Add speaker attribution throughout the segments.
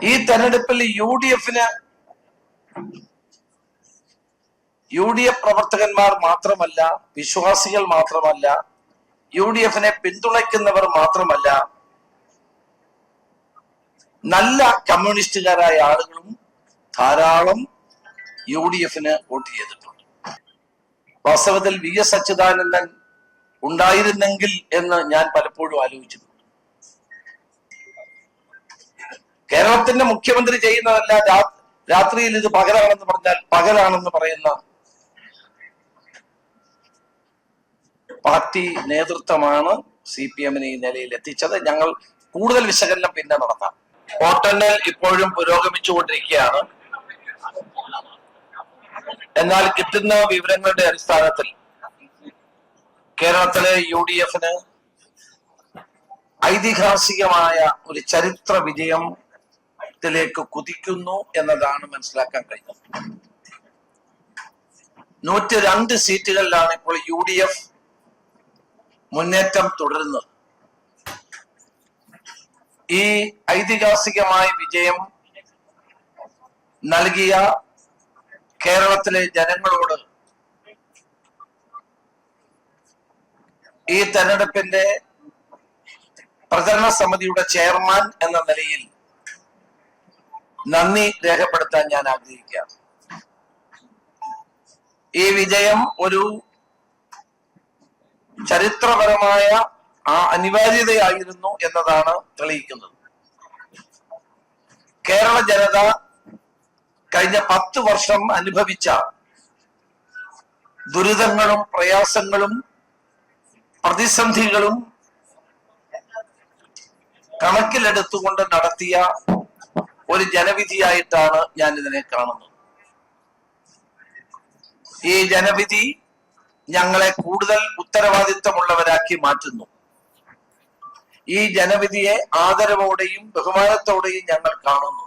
Speaker 1: ഈ തെരഞ്ഞെടുപ്പിൽ U D F പ്രവർത്തകന്മാർ മാത്രമല്ല, വിശ്വാസികൾ മാത്രമല്ല, യു ഡി എഫിനെ പിന്തുണയ്ക്കുന്നവർ മാത്രമല്ല, നല്ല കമ്മ്യൂണിസ്റ്റുകാരായ ആളുകളും ധാരാളം യു ഡി എഫിന് വോട്ട് ചെയ്തിട്ടുണ്ട്. വാസ്തവത്തിൽ വി എസ് അച്യുതാനന്ദൻ ഉണ്ടായിരുന്നെങ്കിൽ എന്ന് ഞാൻ പലപ്പോഴും ആലോചിച്ചിട്ടുണ്ട്. കേരളത്തിന്റെ മുഖ്യമന്ത്രി ചെയ്യുന്നതല്ല രാത്രിയിൽ ഇത് പകലാണെന്ന് പറഞ്ഞാൽ പകലാണെന്ന് പറയുന്ന പാർട്ടി നേതൃത്വമാണ് സി പി എമ്മിനെ ഈ നിലയിൽ എത്തിച്ചത്. ഞങ്ങൾ കൂടുതൽ വിശകലനം പിന്നെ നടത്താം. വോട്ടെണ്ണൽ ഇപ്പോഴും പുരോഗമിച്ചുകൊണ്ടിരിക്കുകയാണ്. എന്നാൽ കിട്ടുന്ന വിവരങ്ങളുടെ അടിസ്ഥാനത്തിൽ കേരളത്തിലെ യു ഡി എഫിന് ഐതിഹാസികമായ ഒരു ചരിത്ര വിജയത്തിലേക്ക് കുതിക്കുന്നു എന്നതാണ് മനസ്സിലാക്കാൻ കഴിയുന്നത്. 102 സീറ്റുകളിലാണ് ഇപ്പോൾ യു ഡി എഫ് മുന്നേറ്റം തുടരുന്നത്. ഈ ഐതിഹാസികമായ വിജയം നൽകിയ കേരളത്തിലെ ജനങ്ങളോട് ഈ തെരഞ്ഞെടുപ്പിന്റെ പ്രചരണ സമിതിയുടെ ചെയർമാൻ എന്ന നിലയിൽ നന്ദി രേഖപ്പെടുത്താൻ ഞാൻ ആഗ്രഹിക്കുകയാണ്. ഈ വിജയം ഒരു ചരിത്രപരമായ അനിവാര്യതയായിരുന്നു എന്നതാണ് തെളിയിക്കുന്നത്. കേരള ജനത കഴിഞ്ഞ 10 വർഷം അനുഭവിച്ച ദുരിതങ്ങളും പ്രയാസങ്ങളും പ്രതിസന്ധികളും കണക്കിലെടുത്തുകൊണ്ട് നടത്തിയ ഒരു ജനവിധിയായിട്ടാണ് ഞാൻ ഇതിനെ കാണുന്നത്. ഈ ജനവിധി ഞങ്ങളെ കൂടുതൽ ഉത്തരവാദിത്തമുള്ളവരാക്കി മാറ്റുന്നു. ഈ ജനവിധിയെ ആദരവോടെയും ബഹുമാനത്തോടെയും ഞങ്ങൾ കാണുന്നു.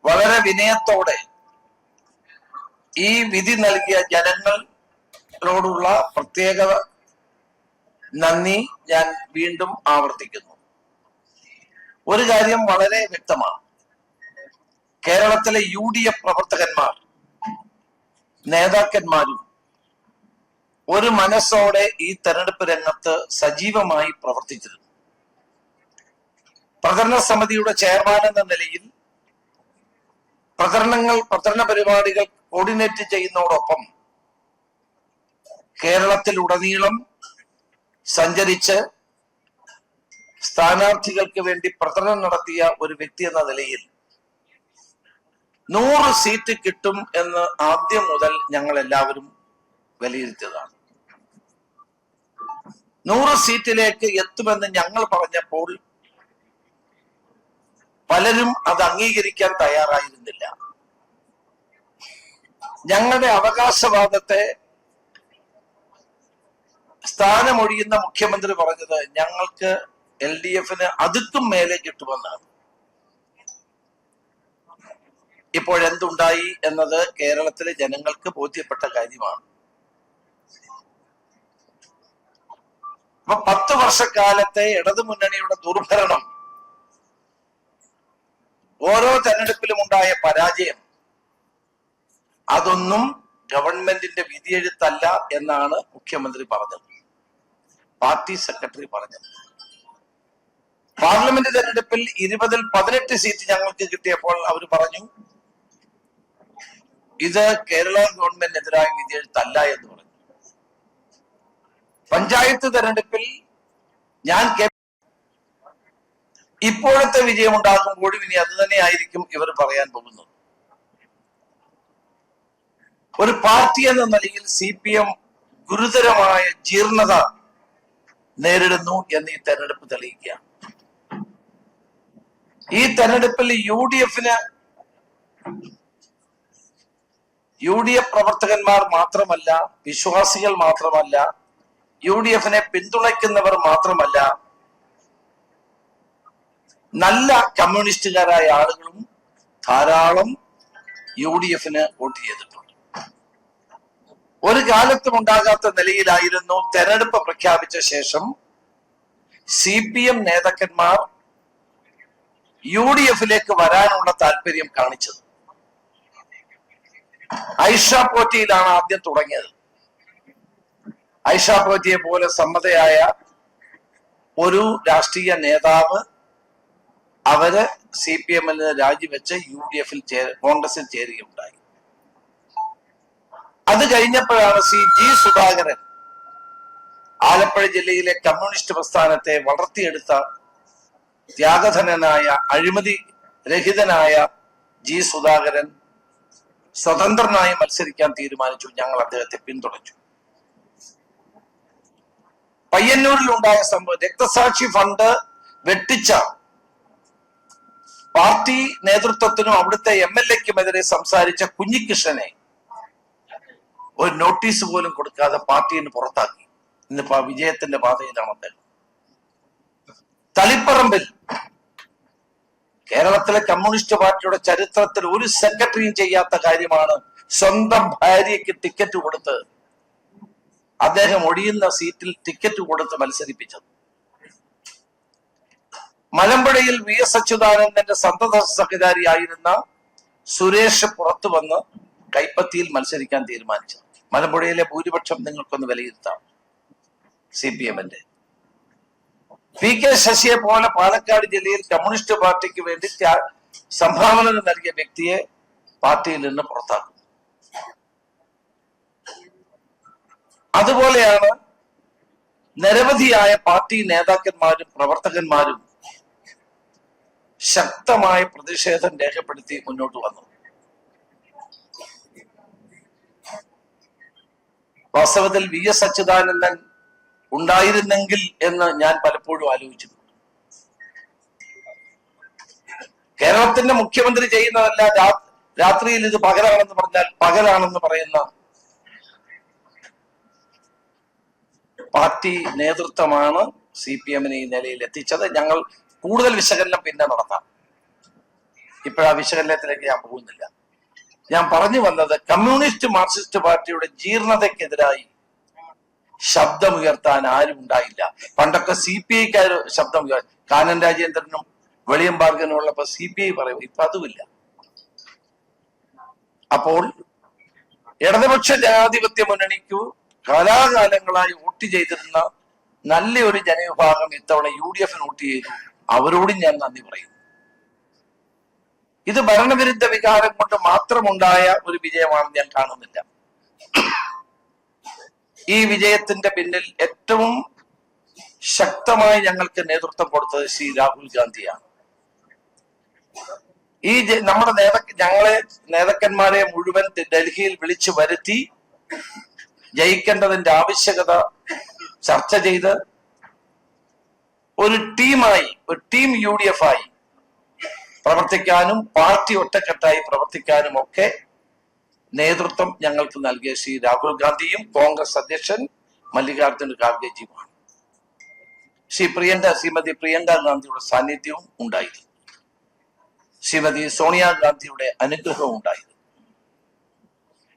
Speaker 1: വളരെ വിനയത്തോടെ ഈ വിധി നൽകിയ ജനങ്ങളോടുള്ള പ്രത്യേക നന്ദി ഞാൻ വീണ്ടും ആവർത്തിക്കുന്നു. ഒരു കാര്യം വളരെ വ്യക്തമാണ്. കേരളത്തിലെ യു ഡി എഫ് പ്രവർത്തകന്മാർ, നേതാക്കന്മാരും ഒരു മനസ്സോടെ ഈ തെരഞ്ഞെടുപ്പ് രംഗത്ത് സജീവമായി പ്രവർത്തിച്ചിരുന്നു. പ്രചരണ സമിതിയുടെ ചെയർമാൻ എന്ന നിലയിൽ പ്രചരണ പരിപാടികൾ കോർഡിനേറ്റ് ചെയ്യുന്നതോടൊപ്പം കേരളത്തിലുടനീളം സഞ്ചരിച്ച് സ്ഥാനാർത്ഥികൾക്ക് വേണ്ടി പ്രചരണം നടത്തിയ ഒരു വ്യക്തി എന്ന നിലയിൽ 100 സീറ്റ് കിട്ടും എന്ന് ആദ്യം മുതൽ ഞങ്ങൾ എല്ലാവരും വിലയിരുത്തിയതാണ്. 100 സീറ്റിലേക്ക് എത്തുമെന്ന് ഞങ്ങൾ പറഞ്ഞപ്പോൾ പലരും അത് അംഗീകരിക്കാൻ തയ്യാറായിരുന്നില്ല. ഞങ്ങളുടെ അവകാശവാദത്തെ സ്ഥാനമൊഴിയുന്ന മുഖ്യമന്ത്രി പറഞ്ഞത് ഞങ്ങൾക്ക് എൽ ഡി എഫിന് അതുക്കും മേലെ കിട്ടുമെന്നാണ്. ഇപ്പോഴെന്തുണ്ടായി എന്നത് കേരളത്തിലെ ജനങ്ങൾക്ക് ബോധ്യപ്പെട്ട കാര്യമാണ്. അപ്പൊ 10 വർഷക്കാലത്തെ ഇടതുമുന്നണിയുടെ ദുർഭരണം, ഓരോ തെരഞ്ഞെടുപ്പിലും ഉണ്ടായ പരാജയം, അതൊന്നും ഗവൺമെന്റിന്റെ വിധിയെഴുത്തല്ല എന്നാണ് മുഖ്യമന്ത്രി പറഞ്ഞത്, പാർട്ടി സെക്രട്ടറി പറഞ്ഞത്. പാർലമെന്റ് തെരഞ്ഞെടുപ്പിൽ 20-ൽ 18 സീറ്റ് ഞങ്ങൾക്ക് കിട്ടിയപ്പോൾ അവർ പറഞ്ഞു ഇത് കേരള ഗവൺമെന്റിനെതിരായ വിധിയെഴുത്തല്ല എന്ന് പറഞ്ഞു. പഞ്ചായത്ത് തെരഞ്ഞെടുപ്പിൽ ഞാൻ ഇപ്പോഴത്തെ വിജയം ഉണ്ടാകുമ്പോഴും ഇനി അത് തന്നെയായിരിക്കും ഇവർ പറയാൻ പോകുന്നത്. ഒരു പാർട്ടി എന്ന നിലയിൽ സി പി എം ഗുരുതരമായ ജീർണത നേരിടുന്നു എന്ന് ഈ തെരഞ്ഞെടുപ്പ് തെളിയിക്കുക. ഈ തെരഞ്ഞെടുപ്പിൽ യു ഡി എഫ് പ്രവർത്തകന്മാർ മാത്രമല്ല, വിശ്വാസികൾ മാത്രമല്ല, യു ഡി എഫിനെ പിന്തുണയ്ക്കുന്നവർ മാത്രമല്ല, നല്ല കമ്മ്യൂണിസ്റ്റുകാരായ ആളുകളും ധാരാളം യു ഡി എഫിന് വോട്ട് ചെയ്തിട്ടുണ്ട്. ഒരു കാലത്തും ഉണ്ടാകാത്ത നിലയിലായിരുന്നു തെരഞ്ഞെടുപ്പ് പ്രഖ്യാപിച്ച ശേഷം സി പി എം നേതാക്കന്മാർ UDF വരാനുള്ള താല്പര്യം കാണിച്ചത്. ഐഷ പോറ്റിയിലാണ് ആദ്യം തുടങ്ങിയത്. ഐഷ പോറ്റിയെ പോലെ സമ്മതയായ ഒരു രാഷ്ട്രീയ നേതാവ് അവര് CPM-ൽ രാജിവെച്ച് UDF-ൽ കോൺഗ്രസിൽ ചേരുകയുണ്ടായി. അത് കഴിഞ്ഞപ്പോഴാണ് G സുധാകരൻ ആലപ്പുഴ ജില്ലയിലെ കമ്മ്യൂണിസ്റ്റ് പ്രസ്ഥാനത്തെ വളർത്തിയെടുത്ത ത്യാഗധനനായ അഴിമതി രഹിതനായ G സുധാകരൻ സ്വതന്ത്രനായി മത്സരിക്കാൻ തീരുമാനിച്ചു. ഞങ്ങൾ അദ്ദേഹത്തെ പിന്തുണച്ചു. പയ്യന്നൂരിൽ ഉണ്ടായ സംഭവം, രക്തസാക്ഷി ഫണ്ട് വെട്ടിച്ച പാർട്ടി നേതൃത്വത്തിനും അവിടുത്തെ MLA-ക്കുമെതിരെ സംസാരിച്ച കുഞ്ഞികൃഷ്ണനെ ഒരു നോട്ടീസ് പോലും കൊടുക്കാതെ പാർട്ടിയിൽ നിന്ന് പുറത്താക്കി. ഇന്നിപ്പോ വിജയത്തിന്റെ പാതയിലാണ് അദ്ദേഹം. തളിപ്പറമ്പിൽ കേരളത്തിലെ കമ്മ്യൂണിസ്റ്റ് പാർട്ടിയുടെ ചരിത്രത്തിൽ ഒരു സെക്രട്ടറിയും ചെയ്യാത്ത കാര്യമാണ് സ്വന്തം ഭാര്യയ്ക്ക് ടിക്കറ്റ് കൊടുത്ത് അദ്ദേഹം ഒഴിയുന്ന സീറ്റിൽ ടിക്കറ്റ് കൊടുത്ത് മത്സരിപ്പിച്ചത്. മലമ്പുഴയിൽ VS അച്യുതാനന്ദന്റെ സന്തത സെക്രട്ടറിയായിരുന്ന സുരേഷ് പുറത്തു വന്ന് കൈപ്പത്തിയിൽ മത്സരിക്കാൻ തീരുമാനിച്ചു. മലമ്പുഴയിലെ ഭൂരിപക്ഷം നിങ്ങൾക്കൊന്ന് വിലയിരുത്താം. CPM-ന്റെ PK ശശിയെ പോലെ പാലക്കാട് ജില്ലയിൽ കമ്മ്യൂണിസ്റ്റ് പാർട്ടിക്ക് വേണ്ടി സംഭാവനകൾ നൽകിയ വ്യക്തിയെ പാർട്ടിയിൽ നിന്ന് പുറത്താക്കും. അതുപോലെയാണ് നിരവധിയായ പാർട്ടി നേതാക്കന്മാരും പ്രവർത്തകന്മാരും ശക്തമായ പ്രതിഷേധം രേഖപ്പെടുത്തി മുന്നോട്ട് വന്നു. വാസ്തവത്തിൽ VS അച്യുതാനന്ദൻ ഉണ്ടായിരുന്നെങ്കിൽ എന്ന് ഞാൻ പലപ്പോഴും ആലോചിച്ചിട്ടുണ്ട്. കേരളത്തിന്റെ മുഖ്യമന്ത്രി ചെയ്യുന്നതല്ല രാത്രിയിൽ ഇത് പകലാണെന്ന് പറഞ്ഞാൽ പകലാണെന്ന് പറയുന്ന പാർട്ടി നേതൃത്വമാണ് CPM-നെ ഈ നിലയിൽ എത്തിച്ചത്. ഞങ്ങൾ കൂടുതൽ വിശകലനം പിന്നെ നടത്താം. ഇപ്പോഴാ വിശകലനത്തിലേക്ക് ഞാൻ പോകുന്നില്ല. ഞാൻ പറഞ്ഞു വന്നത് കമ്മ്യൂണിസ്റ്റ് മാർക്സിസ്റ്റ് പാർട്ടിയുടെ ജീർണതയ്ക്കെതിരായി ശബ്ദമുയർത്താൻ ആരും ഉണ്ടായില്ല. പണ്ടൊക്കെ CPI-ക്കാർ ശബ്ദം കാനൻ രാജേന്ദ്രനും വെളിയമ്പാർഗനും ഉള്ളപ്പോ CPI പറയും. ഇപ്പൊ അതുമില്ല. അപ്പോൾ ഇടതുപക്ഷ ജനാധിപത്യ മുന്നണിക്കു കാലാകാലങ്ങളായി വോട്ട് ചെയ്തിരുന്ന നല്ലൊരു ജനവിഭാഗം ഇത്തവണ UDF-ന് വോട്ട് ചെയ്തു. അവരോടും ഞാൻ നന്ദി പറയുന്നു. ഇത് ഭരണവിരുദ്ധ വികാരം കൊണ്ട് മാത്രമുണ്ടായ ഒരു വിജയമാണെന്ന് ഞാൻ കാണുന്നില്ല. ഈ വിജയത്തിന്റെ പിന്നിൽ ഏറ്റവും ശക്തമായി ഞങ്ങൾക്ക് നേതൃത്വം കൊടുത്തത് ശ്രീ രാഹുൽ ഗാന്ധിയാണ്. ഈ നമ്മുടെ ഞങ്ങളെ നേതാക്കന്മാരെ മുഴുവൻ ഡൽഹിയിൽ വിളിച്ചു വരുത്തി ജയിക്കേണ്ടതിന്റെ ആവശ്യകത ചർച്ച ചെയ്ത് ഒരു ടീമായി, ഒരു ടീം UDF-ആയി പ്രവർത്തിക്കാനും പാർട്ടി ഒറ്റക്കെട്ടായി പ്രവർത്തിക്കാനും ഒക്കെ നേതൃത്വം ഞങ്ങൾക്ക് നൽകിയ ശ്രീ രാഹുൽ ഗാന്ധിയും കോൺഗ്രസ് അധ്യക്ഷൻ മല്ലികാർജുന ഖാർഗെജിയുമാണ്. ശ്രീമതി പ്രിയങ്ക ഗാന്ധിയുടെ സാന്നിധ്യവും ഉണ്ടായിരുന്നു. ശ്രീമതി സോണിയാഗാന്ധിയുടെ അനുഗ്രഹവും ഉണ്ടായിരുന്നു.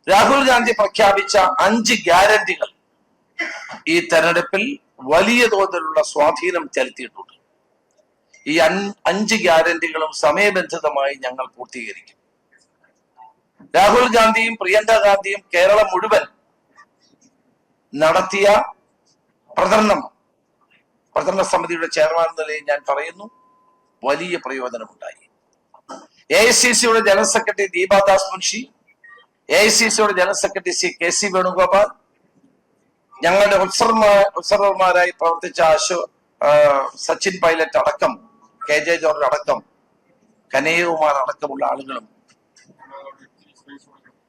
Speaker 1: രാഹുൽ ഗാന്ധി പ്രഖ്യാപിച്ച 5 ഗ്യാരണ്ടികൾ ഈ തെരഞ്ഞെടുപ്പിൽ വലിയ തോതിലുള്ള സ്വാധീനം ചെലുത്തിയിട്ടുണ്ട്. ഈ 5 ഗ്യാരണ്ടികളും സമയബന്ധിതമായി ഞങ്ങൾ പൂർത്തീകരിക്കും. രാഹുൽ ഗാന്ധിയും പ്രിയങ്ക ഗാന്ധിയും കേരളം മുഴുവൻ നടത്തിയ പ്രചരണ സമിതിയുടെ ചെയർമാൻ നിലയിൽ ഞാൻ പറയുന്നു, വലിയ പ്രയോജനമുണ്ടായി. AICC-യുടെ ജനറൽ സെക്രട്ടറി ദീപാദാസ് മുൻഷി, AICC-യുടെ general secretary Shri KC Venugopal, ഞങ്ങളുടെ ഒബ്സർവർമാരായി പ്രവർത്തിച്ച സച്ചിൻ പൈലറ്റ് അടക്കം, KJ ജോർജ് അടക്കം, കനയ്യകുമാർ അടക്കമുള്ള ആളുകളും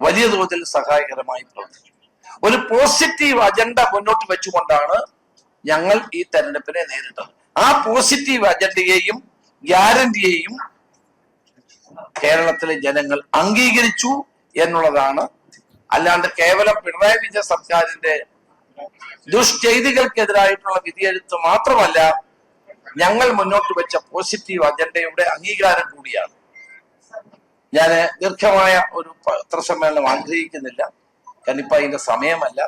Speaker 1: വലിയ തോതിൽ സഹായകരമായി പ്രവർത്തിച്ചു. ഒരു പോസിറ്റീവ് അജണ്ട മുന്നോട്ട് വെച്ചുകൊണ്ടാണ് ഞങ്ങൾ ഈ തെരഞ്ഞെടുപ്പിനെ നേരിട്ടത്. ആ പോസിറ്റീവ് അജണ്ടയെയും ഗ്യാരണ്ടിയെയും കേരളത്തിലെ ജനങ്ങൾ അംഗീകരിച്ചു എന്നുള്ളതാണ്. അല്ലാണ്ട് കേവലം പിണറായി വിജയൻ സർക്കാരിന്റെ ദുഷ്ചെയ്തികൾക്കെതിരായിട്ടുള്ള വിധിയെഴുത്ത് മാത്രമല്ല, ഞങ്ങൾ മുന്നോട്ട് വെച്ച പോസിറ്റീവ് അജണ്ടയുടെ അംഗീകാരം കൂടിയാണ്. ഞാൻ ദീർഘമായ ഒരു പത്രസമ്മേളനം ആഗ്രഹിക്കുന്നില്ല, കാരണം ഇപ്പൊ അതിന്റെ സമയമല്ല.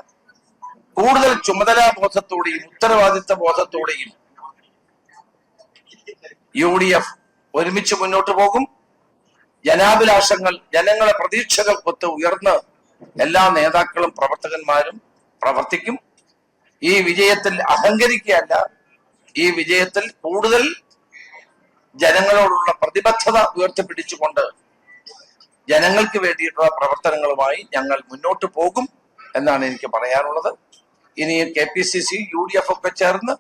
Speaker 1: കൂടുതൽ ചുമതലാ ബോധത്തോടെയും ഉത്തരവാദിത്ത ബോധത്തോടെയും UDF ഒരുമിച്ച് മുന്നോട്ട് പോകും. ജനാഭിലാഷങ്ങൾ, ജനങ്ങളെ പ്രതീക്ഷകൾക്കൊത്ത് ഉയർന്ന് എല്ലാ നേതാക്കളും പ്രവർത്തകന്മാരും പ്രവർത്തിക്കും. ഈ വിജയത്തിൽ അഹങ്കരിക്കുകയല്ല, ഈ വിജയത്തിൽ കൂടുതൽ ജനങ്ങളോടുള്ള പ്രതിബദ്ധത ഉയർത്തിപ്പിടിച്ചുകൊണ്ട് ജനങ്ങൾക്ക് വേണ്ടിയിട്ടുള്ള പ്രവർത്തനങ്ങളുമായി ഞങ്ങൾ മുന്നോട്ട് പോകും എന്നാണ് എനിക്ക് പറയാനുള്ളത്. ഇനി KPCC UDF ഒക്കെ ചേർന്ന്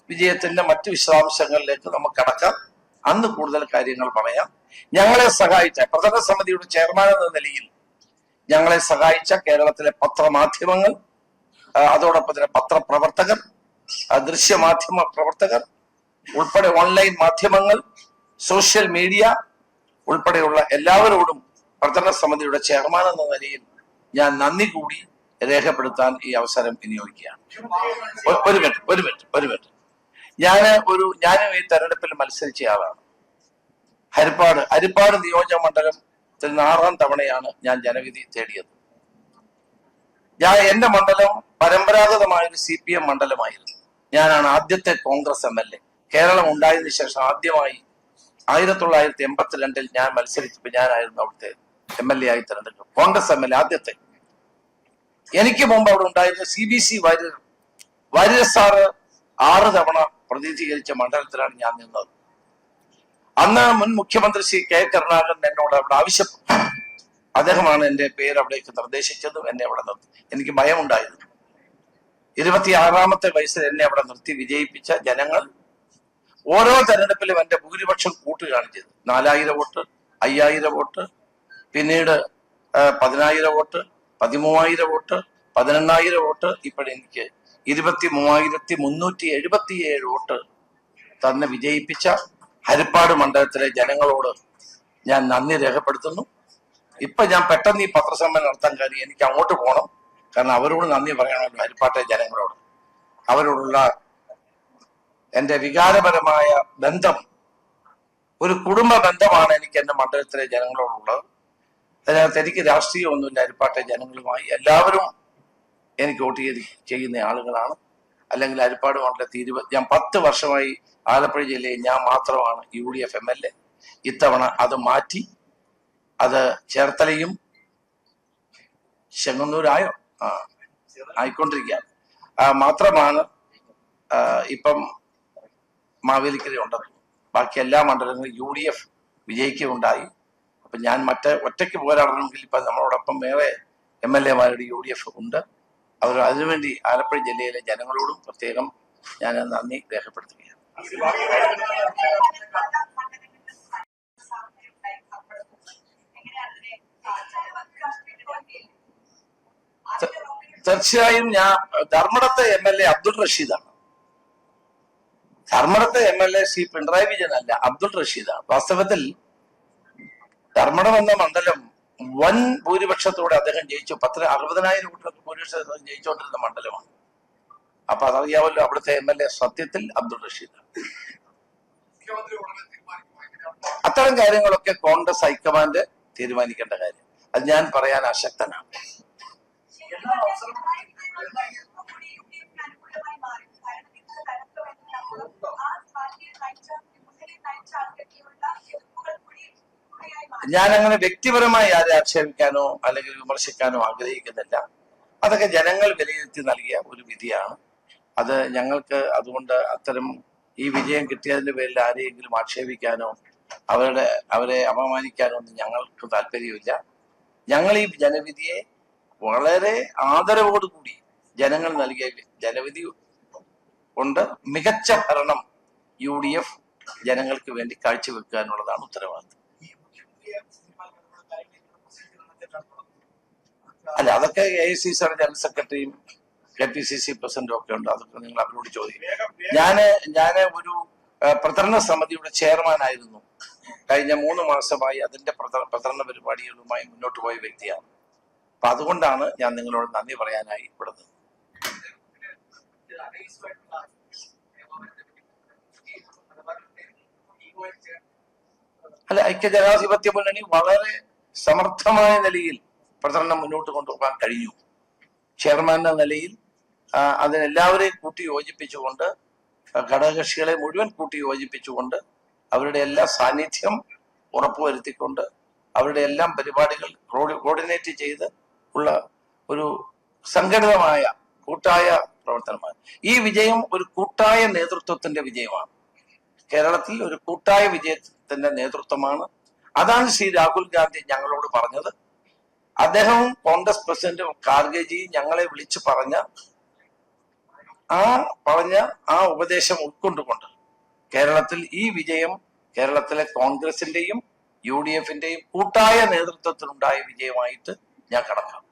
Speaker 1: വിജയത്തിന്റെ മറ്റു വിശദാംശങ്ങളിലേക്ക് നമുക്ക് കടക്കാം. അന്ന് കൂടുതൽ കാര്യങ്ങൾ പറയാം. ഞങ്ങളെ സഹായിച്ച പ്രചരണ സമിതിയുടെ ചെയർമാൻ എന്ന നിലയിൽ ഞങ്ങളെ സഹായിച്ച കേരളത്തിലെ പത്രമാധ്യമങ്ങൾ, അതോടൊപ്പം തന്നെ പത്രപ്രവർത്തകർ, ദൃശ്യമാധ്യമ പ്രവർത്തകർ ഉൾപ്പെടെ ഓൺലൈൻ മാധ്യമങ്ങൾ, സോഷ്യൽ മീഡിയ ഉൾപ്പെടെയുള്ള എല്ലാവരോടും പ്രചരണ സമിതിയുടെ ചെയർമാൻ എന്ന നിലയിൽ ഞാൻ നന്ദി കൂടി രേഖപ്പെടുത്താൻ ഈ അവസരം വിനിയോഗിക്കുകയാണ്. ഒരു മിനിറ്റ്. ഞാനും ഈ തെരഞ്ഞെടുപ്പിൽ മത്സരിച്ച ആളാണ്. ഹരിപ്പാട് നിയോജക മണ്ഡലത്തിൽ 6ാം തവണയാണ് ഞാൻ ജനവിധി തേടിയത്. എന്റെ മണ്ഡലം പരമ്പരാഗതമായൊരു CPM മണ്ഡലമായിരുന്നു. ഞാനാണ് ആദ്യത്തെ കോൺഗ്രസ് MLA. കേരളം ഉണ്ടായതിനു ശേഷം ആദ്യമായി 1982 ഞാൻ മത്സരിച്ചപ്പോൾ ഞാനായിരുന്നു അവിടുത്തെ MLA ആയി തെരഞ്ഞെടുക്കും. കോൺഗ്രസ് MLA ആദ്യത്തെ. എനിക്ക് മുമ്പ് അവിടെ ഉണ്ടായിരുന്ന CBC വാര്യർ സാറ് 6 തവണ പ്രതിനിധീകരിച്ച മണ്ഡലത്തിലാണ് ഞാൻ നിന്നത്. അന്ന് മുൻ മുഖ്യമന്ത്രി ശ്രീ K. കരുണാകരൻ എന്നോട് അവിടെ ആവശ്യപ്പെട്ടു. അദ്ദേഹമാണ് എന്റെ പേര് അവിടേക്ക് നിർദ്ദേശിച്ചതും എന്നെ അവിടെ നിർത്തി. എനിക്ക് ഭയമുണ്ടായിരുന്നു. 26ാമത്തെ വയസ്സിൽ എന്നെ അവിടെ നിർത്തി വിജയിപ്പിച്ച ജനങ്ങൾ ഓരോ തെരഞ്ഞെടുപ്പിലും എന്റെ ഭൂരിപക്ഷം കൂട്ടുകയാണ് ചെയ്തത്. 4000 വോട്ട്, 5000 വോട്ട്, പിന്നീട് 10000 വോട്ട്, 13000 വോട്ട്, 18000 വോട്ട്, ഇപ്പോഴെനിക്ക് 23377 വോട്ട് തന്നെ വിജയിപ്പിച്ച ഹരിപ്പാട് മണ്ഡലത്തിലെ ജനങ്ങളോട് ഞാൻ നന്ദി രേഖപ്പെടുത്തുന്നു. ഇപ്പൊ ഞാൻ പെട്ടെന്ന് ഈ പത്രസമ്മേളനം നടത്താൻ കാര്യം എനിക്ക് അങ്ങോട്ട് പോകണം. കാരണം അവരോട് നന്ദി പറയണമല്ലോ, ഹരിപ്പാട്ടെ ജനങ്ങളോട്. അവരോടുള്ള എന്റെ വികാരപരമായ ബന്ധം ഒരു കുടുംബ ബന്ധമാണ് എനിക്ക് എന്റെ മണ്ഡലത്തിലെ ജനങ്ങളോടുള്ളത്. അതിനകത്ത് എനിക്ക് രാഷ്ട്രീയമൊന്നുമില്ല. ഹരിപ്പാട്ടെ ജനങ്ങളുമായി എല്ലാവരും എനിക്ക് വോട്ട് ചെയ്യുന്ന ആളുകളാണ്. അല്ലെങ്കിൽ ഹരിപ്പാട് മണ്ഡലത്തിൽ ഞാൻ 10 വർഷമായി ആലപ്പുഴ ജില്ലയിൽ ഞാൻ മാത്രമാണ് UDF MLA. ഇത്തവണ അത് മാറ്റി, അത് ചേർത്തലയും ചെങ്ങന്നൂരായോ ആയിക്കൊണ്ടിരിക്കുകയാണ്. മാത്രമാണ് ഇപ്പം മാവേലിക്കര ഉണ്ടെന്ന്. ബാക്കി എല്ലാ മണ്ഡലങ്ങളും UDF വിജയിക്കുകയുണ്ടായി. അപ്പൊ ഞാൻ ഒറ്റയ്ക്ക് പോരാടണമെങ്കിൽ ഇപ്പൊ നമ്മളോടൊപ്പം വേറെ MLA-മാരുടെ UDF ഉണ്ട്. അവർ അതിനുവേണ്ടി ആലപ്പുഴ ജില്ലയിലെ ജനങ്ങളോടും പ്രത്യേകം ഞാൻ നന്ദി രേഖപ്പെടുത്തുകയാണ്. തീർച്ചയായും ഞാൻ ധർമ്മടത്തെ MLA അബ്ദുൾ റഷീദാണ്. ധർമ്മടത്തെ MLA ശ്രീ പിണറായി വിജയൻ അല്ല, അബ്ദുൾ റഷീദാണ്. വാസ്തവത്തിൽ ധർമ്മടം എന്ന മണ്ഡലം വൻ ഭൂരിപക്ഷത്തോടെ അദ്ദേഹം ജയിച്ചു. 60,000 വോട്ടുകൾക്ക് ഭൂരിപക്ഷം ജയിച്ചുകൊണ്ടിരുന്ന മണ്ഡലമാണ്. അപ്പൊ അതറിയാമല്ലോ, അവിടുത്തെ MLA സത്യത്തിൽ അബ്ദുൾ റഷീദാണ്. അത്തരം കാര്യങ്ങളൊക്കെ കോൺഗ്രസ് ഹൈക്കമാൻഡ് തീരുമാനിക്കേണ്ട കാര്യം. അത് ഞാൻ പറയാൻ അശക്തനാണ്. ഞാൻ അങ്ങനെ വ്യക്തിപരമായി ആരെ ആക്ഷേപിക്കാനോ അല്ലെങ്കിൽ വിമർശിക്കാനോ ആഗ്രഹിക്കുന്നില്ല. അതൊക്കെ ജനങ്ങൾ വിലയിരുത്തി നൽകിയ ഒരു വിധിയാണ്. അത് ഞങ്ങൾക്ക് അതുകൊണ്ട് അത്തരം ഈ വിജയം കിട്ടിയതിന്റെ പേരിൽ ആരെയെങ്കിലും ആക്ഷേപിക്കാനോ അവരെ അപമാനിക്കാനോ ഒന്നും ഞങ്ങൾക്ക് താല്പര്യമില്ല. ഞങ്ങൾ ഈ ജനവിധിയെ വളരെ ആദരവോടുകൂടി ജനങ്ങൾ നൽകിയ ജനവിധി കൊണ്ട് മികച്ച ഭരണം UDF ജനങ്ങൾക്ക് വേണ്ടി കാഴ്ചവെക്കുക എന്നുള്ളതാണ് ഉത്തരവാദിത്വം. അല്ല, അതൊക്കെ AICC ജനറൽ സെക്രട്ടറിയും KPCC പ്രസിഡന്റും ഒക്കെ ഉണ്ട്. അതൊക്കെ നിങ്ങൾ അവരോട് ചോദിക്കും. ഞാന് ഒരു പ്രചരണ സമിതിയുടെ ചെയർമാനായിരുന്നു. കഴിഞ്ഞ 3 മാസമായി അതിന്റെ പ്രചരണ പരിപാടികളുമായി മുന്നോട്ട് പോയ വ്യക്തിയാണ്. അപ്പൊ അതുകൊണ്ടാണ് ഞാൻ നിങ്ങളോട് നന്ദി പറയാനായി ഇവിടുന്ന്. അല്ല, ഐക്യജനാധിപത്യ മുന്നണി വളരെ സമർത്ഥമായ നിലയിൽ പ്രചരണം മുന്നോട്ട് കൊണ്ടുപോകാൻ കഴിഞ്ഞു. ചെയർമാൻ എന്ന നിലയിൽ അതിനെല്ലാവരെയും കൂട്ടി യോജിപ്പിച്ചുകൊണ്ട്, ഘടകകക്ഷികളെ മുഴുവൻ കൂട്ടി യോജിപ്പിച്ചുകൊണ്ട് അവരുടെ എല്ലാ സാന്നിധ്യം ഉറപ്പുവരുത്തിക്കൊണ്ട് അവരുടെ എല്ലാം പരിപാടികൾ കോർഡിനേറ്റ് ചെയ്ത് ഉള്ള ഒരു സംഘടിതമായ കൂട്ടായ പ്രവർത്തനമാണ്. ഈ വിജയം ഒരു കൂട്ടായ നേതൃത്വത്തിന്റെ വിജയമാണ്. കേരളത്തിൽ ഒരു കൂട്ടായ വിജയത്തിന്റെ നേതൃത്വമാണ്. അതാണ് ശ്രീ രാഹുൽ ഗാന്ധി ഞങ്ങളോട് പറഞ്ഞത്. അദ്ദേഹവും കോൺഗ്രസ് പ്രസിഡന്റ് ഖാർഗെജി ഞങ്ങളെ വിളിച്ചു പറഞ്ഞ ആ ഉപദേശം ഉൾക്കൊണ്ടുകൊണ്ട് കേരളത്തിൽ ഈ വിജയം കേരളത്തിലെ കോൺഗ്രസിന്റെയും UDF-ന്റെയും കൂട്ടായ നേതൃത്വത്തിലുണ്ടായ വിജയമായിട്ട് ഞാൻ കണക്കാക്കും.